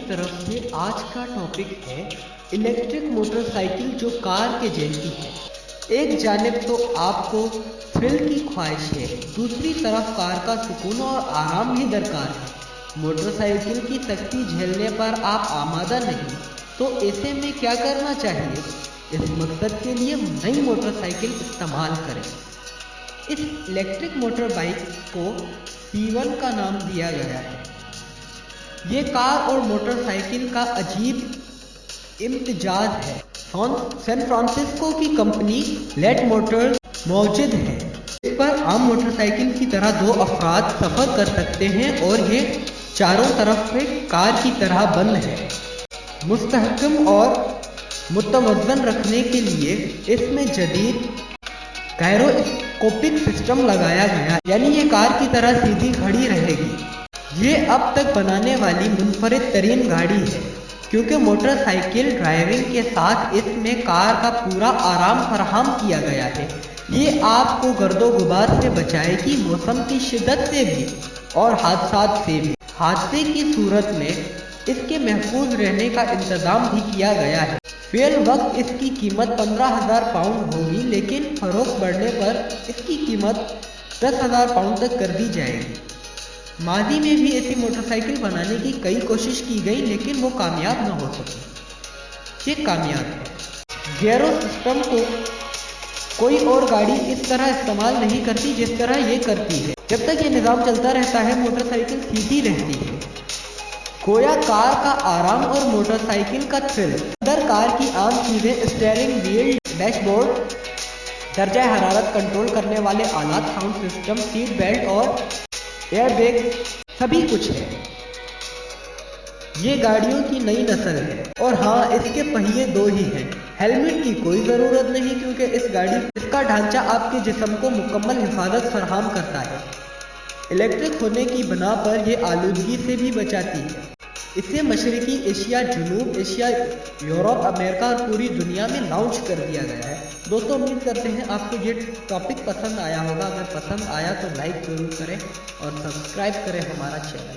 طرف سے آج کا ٹاپک ہے الیکٹرک موٹر سائیکل جو کار کے جیسی ہے۔ ایک جانب تو آپ کو تھرل کی خواہش ہے، دوسری طرف کار کا سکون اور آرام بھی درکار ہے۔ موٹر سائیکل کی سختی جھیلنے پر آپ آمادہ نہیں، تو ایسے میں کیا کرنا چاہیے؟ اس مقصد کے لیے نئی موٹر سائیکل استعمال کریں۔ اس الیکٹرک موٹر بائیک کو C1 کا نام دیا گیا ہے۔ یہ کار اور موٹر سائیکل کا عجیب امتزاج ہے۔ سان فرانسسکو کی کمپنی لیٹ موٹرز موجود ہے۔ اس پر عام موٹر سائیکل کی طرح 2 افراد سفر کر سکتے ہیں اور یہ چاروں طرف سے کار کی طرح بند ہے۔ مستحکم اور متوازن رکھنے کے لیے اس میں جدید گائروسکوپک سسٹم لگایا گیا، یعنی یہ کار کی طرح سیدھی کھڑی رہے گی۔ یہ اب تک بنانے والی منفرد ترین گاڑی ہے، کیونکہ موٹر سائیکل ڈرائیونگ کے ساتھ اس میں کار کا پورا آرام فراہم کیا گیا ہے۔ یہ آپ کو گرد و غبار سے بچائے گی، موسم کی شدت سے بھی اور حادثات سے بھی۔ حادثے کی صورت میں اس کے محفوظ رہنے کا انتظام بھی کیا گیا ہے۔ فی الوقت اس کی قیمت 15,000 پاؤنڈ ہوگی، لیکن فروخت بڑھنے پر اس کی قیمت 10,000 پاؤنڈ تک کر دی جائے گی۔ ماضی میں بھی ایسی موٹر سائیکل بنانے کی کئی کوشش کی گئی، لیکن وہ کامیاب نہ ہو سکی۔ یہ کامیاب ہے۔ گیرو سسٹم کو کوئی اور گاڑی اس طرح استعمال نہیں کرتی جس طرح یہ کرتی ہے۔ جب تک یہ نظام چلتا رہتا ہے، موٹر سائیکل سیدھی رہتی ہے۔ گویا کار کا آرام اور موٹر سائیکل کا تھرل۔ اندر کار کی عام چیزیں اسٹیئرنگ وہیل، ڈیش بورڈ، درجہ حرارت کنٹرول کرنے والے آلات، ساؤنڈ سسٹم، سیٹ بیلٹ اور ایئر بیگ، سبھی کچھ ہے۔ یہ گاڑیوں کی نئی نسل ہے، اور ہاں، اس کے پہیے 2 ہی ہیں۔ ہیلمٹ کی کوئی ضرورت نہیں، کیونکہ اس کا ڈھانچہ آپ کے جسم کو مکمل حفاظت فراہم کرتا ہے۔ الیکٹرک ہونے کی بنا پر یہ آلودگی سے بھی بچاتی ہے۔ اسے مشرقی ایشیا، جنوب ایشیا، یورپ، امریکہ اور پوری دنیا میں لانچ کر دیا گیا ہے۔ دوستوں، امید کرتے ہیں آپ کو یہ ٹاپک پسند آیا ہوگا۔ اگر پسند آیا تو لائک ضرور کریں اور سبسکرائب کریں ہمارا چینل۔